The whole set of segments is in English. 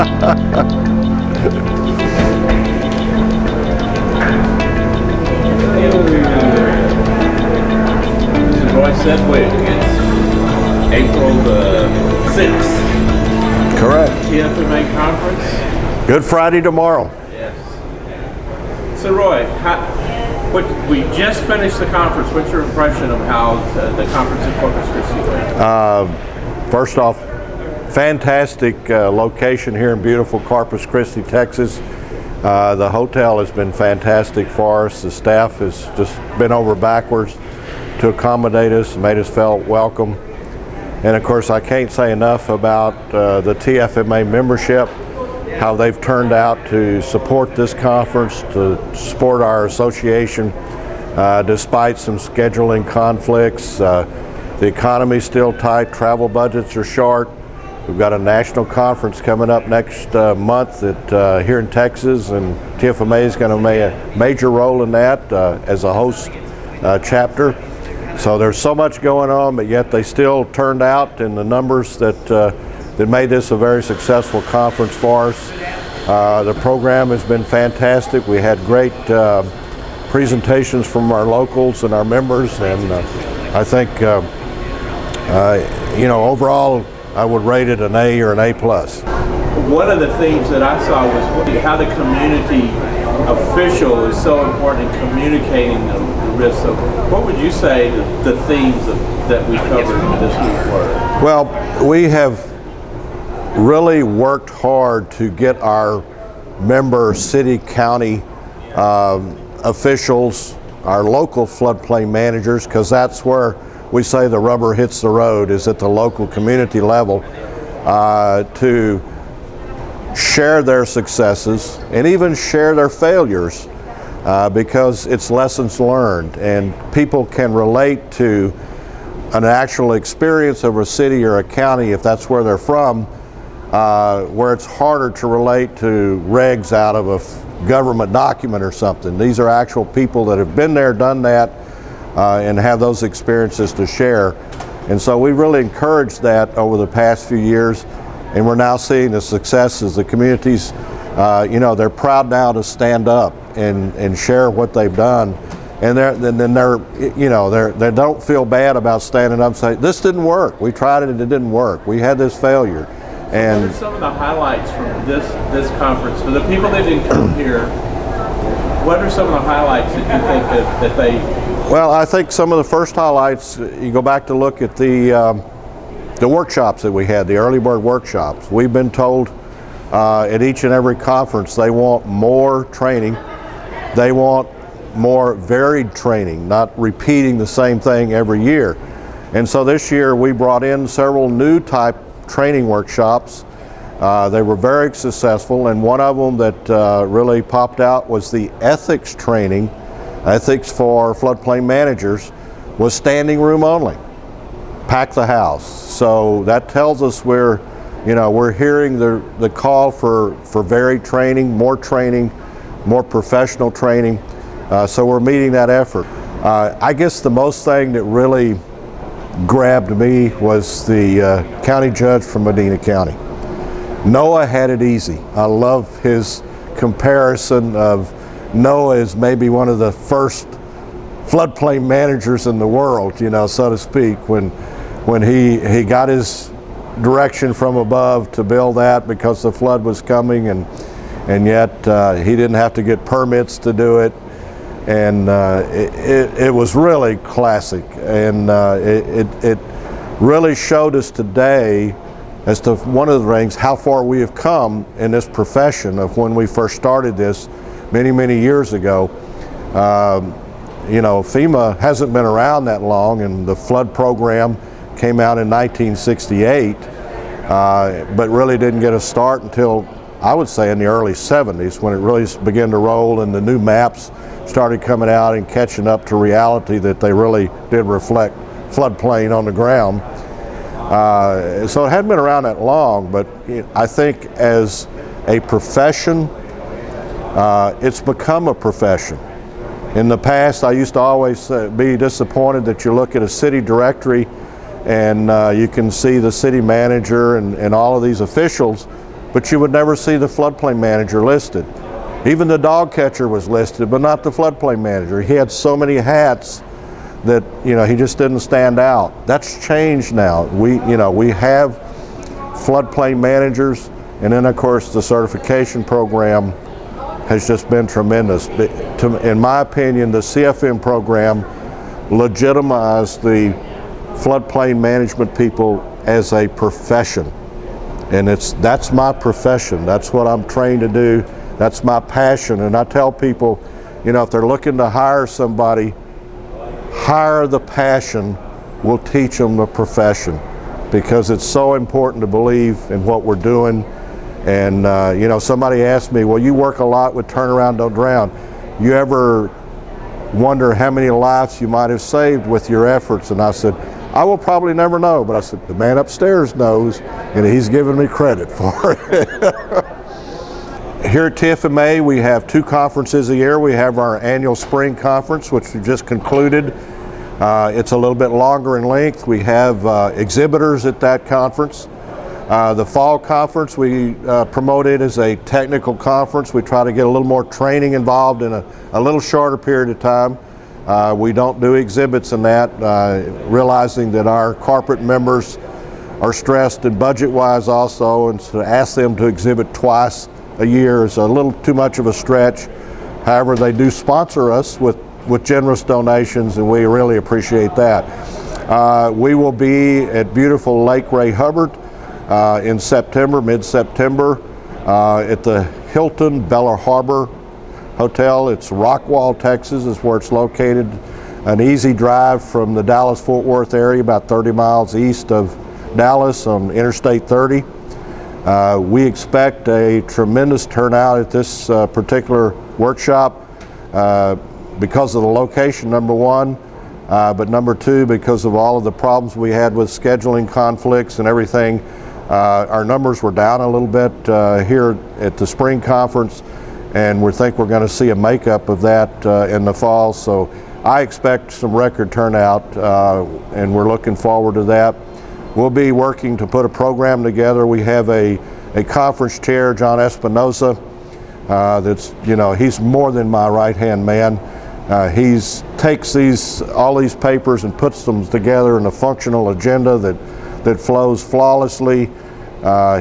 Roy Sedwick, it's April the 6th. Correct. TFMA Conference. Good Friday tomorrow. Yes. So Roy, we just finished the conference. What's your impression of how the conference in Corpus Christi went? First off, fantastic location here in beautiful Corpus Christi, Texas. The hotel has been fantastic for us. The staff has just been over backwards to accommodate us, made us feel welcome. And of course, I can't say enough about the TFMA membership, how they've turned out to support this conference, to support our association, despite some scheduling conflicts. The economy's still tight, travel budgets are short. We've got a national conference coming up next month here in Texas, and TFMA is going to play a major role in that as a host chapter. So there's so much going on, but yet they still turned out in the numbers that made this a very successful conference for us. The program has been fantastic. We had great presentations from our locals and our members, and I think, overall, I would rate it an A or an A+. One of the themes that I saw was how the community official is so important in communicating the risks. So what would you say the themes that we covered this week were? Well, we have really worked hard to get our member city, county officials, our local floodplain managers, because that's where we say the rubber hits the road, is at the local community level, to share their successes and even share their failures, because it's lessons learned, and people can relate to an actual experience of a city or a county, if that's where they're from, where it's harder to relate to regs out of a government document or something. These are actual people that have been there, done that, and have those experiences to share. And so we really encouraged that over the past few years, and we're now seeing the successes. The communities, they're proud now to stand up and share what they've done, and they don't feel bad about standing up and saying, "This didn't work. We tried it and it didn't work. We had this failure." And what are some of the highlights from this conference for the people that didn't come here? What are some of the highlights that you think that they? Well, I think some of the first highlights, you go back to look at the workshops that we had, the early bird workshops. We've been told at each and every conference they want more training. They want more varied training, not repeating the same thing every year. And so this year we brought in several new type training workshops. They were very successful, and one of them that really popped out was the ethics training. Ethics for floodplain managers was standing room only. Pack the house. So that tells us we're hearing the call for varied training, more professional training. So we're meeting that effort. I guess the most thing that really grabbed me was the county judge from Medina County. Noah had it easy. I love his comparison of Noah as maybe one of the first floodplain managers in the world, so to speak, when he got his direction from above to build that because the flood was coming, and yet he didn't have to get permits to do it. And it was really classic, and it really showed us today, as to one of the things, how far we have come in this profession of when we first started this many years ago. FEMA hasn't been around that long, and the flood program came out in 1968, but really didn't get a start until, I would say, in the early 70s, when it really began to roll and the new maps started coming out and catching up to reality that they really did reflect floodplain on the ground. So it hadn't been around that long, but I think as a profession, it's become a profession. In the past, I used to always be disappointed that you look at a city directory and you can see the city manager and all of these officials, but you would never see the floodplain manager listed. Even the dog catcher was listed, but not the floodplain manager. He had so many hats that, you know, he just didn't stand out. That's changed now. We have floodplain managers, and then of course the certification program has just been tremendous. In my opinion, the CFM program legitimized the floodplain management people as a profession. And that's my profession. That's what I'm trained to do. That's my passion. And I tell people, you know, if they're looking to hire somebody, hire the passion. We'll teach them the profession, because it's so important to believe in what we're doing. And you know, somebody asked me, well, you work a lot with Turn Around, Don't Drown. You ever wonder how many lives you might have saved with your efforts? And I said, I will probably never know, but I said, the man upstairs knows, and he's giving me credit for it. Here at TFMA, we have 2 conferences a year. We have our annual spring conference, which we just concluded. It's a little bit longer in length. We have exhibitors at that conference. The fall conference, we promote it as a technical conference. We try to get a little more training involved in a little shorter period of time. We don't do exhibits in that, realizing that our corporate members are stressed and budget-wise also, and to ask them to exhibit twice a year is a little too much of a stretch. However, they do sponsor us with generous donations, and we really appreciate that. We will be at beautiful Lake Ray Hubbard in September, mid-September, at the Hilton Bella Harbor Hotel. It's Rockwall, Texas is where it's located. An easy drive from the Dallas-Fort Worth area, about 30 miles east of Dallas on Interstate 30. We expect a tremendous turnout at this particular workshop because of the location, number one, but number two, because of all of the problems we had with scheduling conflicts and everything. Our numbers were down a little bit here at the spring conference, and we think we're going to see a makeup of that in the fall. So I expect some record turnout, and we're looking forward to that. We'll be working to put a program together. We have a conference chair, John Espinoza, that's, you know, he's more than my right-hand man. He takes all these papers and puts them together in a functional agenda that flows flawlessly.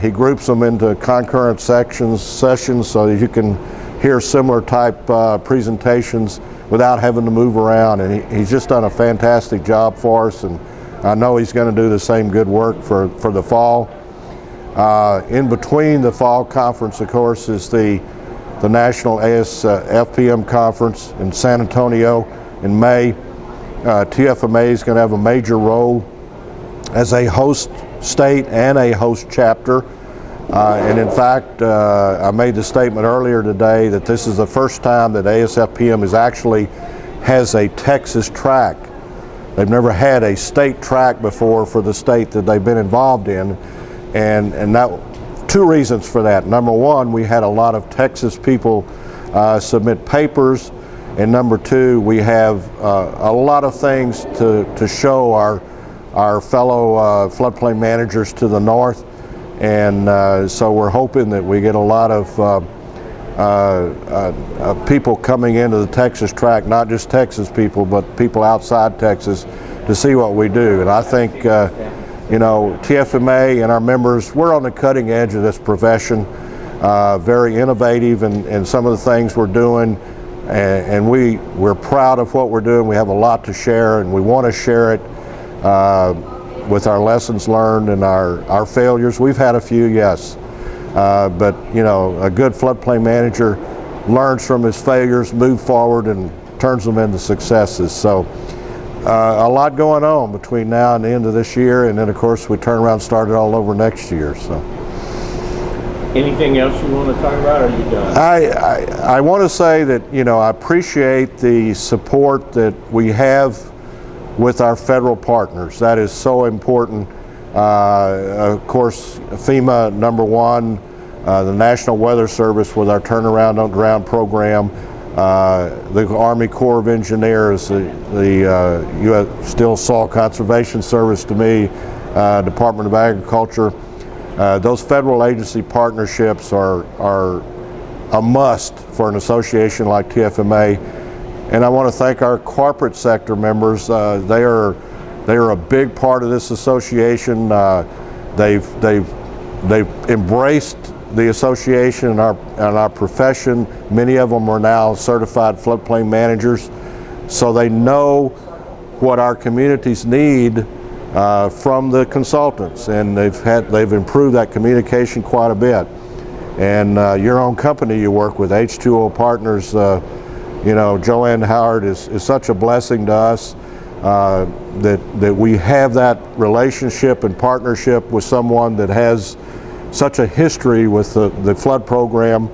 He groups them into concurrent sessions so that you can hear similar type presentations without having to move around. And he's just done a fantastic job for us, and I know he's going to do the same good work for the fall. In between the fall conference, of course, is the National ASFPM Conference in San Antonio in May. TFMA is going to have a major role as a host state and a host chapter. And in fact, I made the statement earlier today that this is the first time that ASFPM has a Texas track. They've never had a state track before for the state that they've been involved in, and that, 2 reasons for that. Number one, we had a lot of Texas people submit papers, and number 2, we have a lot of things to show our fellow floodplain managers to the north, and so we're hoping that we get a lot of people coming into the Texas track, not just Texas people, but people outside Texas, to see what we do. And I think, you know, TFMA and our members, we're on the cutting edge of this profession, very innovative in some of the things we're doing, and we're proud of what we're doing. We have a lot to share, and we want to share it with our lessons learned and our failures. We've had a few, yes. But you know, a good floodplain manager learns from his failures, moves forward, and turns them into successes. So a lot going on between now and the end of this year, and then of course we turn around and start it all over next year. So anything else you want to talk about, or are you done? I want to say that, you know, I appreciate the support that we have with our federal partners. That is so important. Of course, FEMA, number one, the National Weather Service with our Turn Around, Don't Drown program, the Army Corps of Engineers, the U.S. Still Soil Conservation Service to me, Department of Agriculture, Those federal agency partnerships are a must for an association like TFMA. And I want to thank our corporate sector members. They are a big part of this association. They've embraced the association and our profession. Many of them are now certified floodplain managers, so they know what our communities need from the consultants, and they've improved that communication quite a bit. And your own company you work with, H2O Partners, you know, Joanne Howard is such a blessing to us that we have that relationship and partnership with someone that has such a history with the flood program,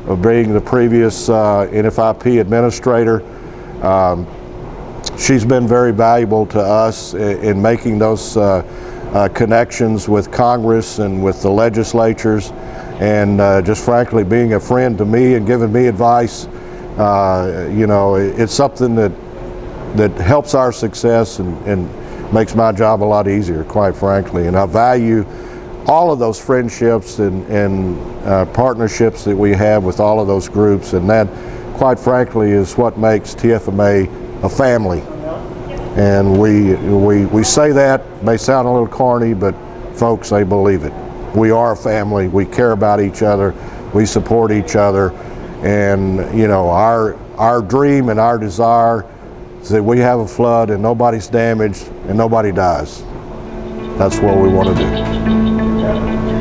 of being the previous NFIP administrator. She's been very valuable to us in making those connections with Congress and with the legislatures, and just frankly being a friend to me and giving me advice. You know, it's something that helps our success and makes my job a lot easier, quite frankly. And I value all of those friendships and partnerships that we have with all of those groups, and that, quite frankly, is what makes TFMA a family. And we say that, may sound a little corny, but folks, they believe it. We are a family. We care about each other. We support each other. And you know, our dream and our desire is that we have a flood and nobody's damaged and nobody dies. That's what we want to do.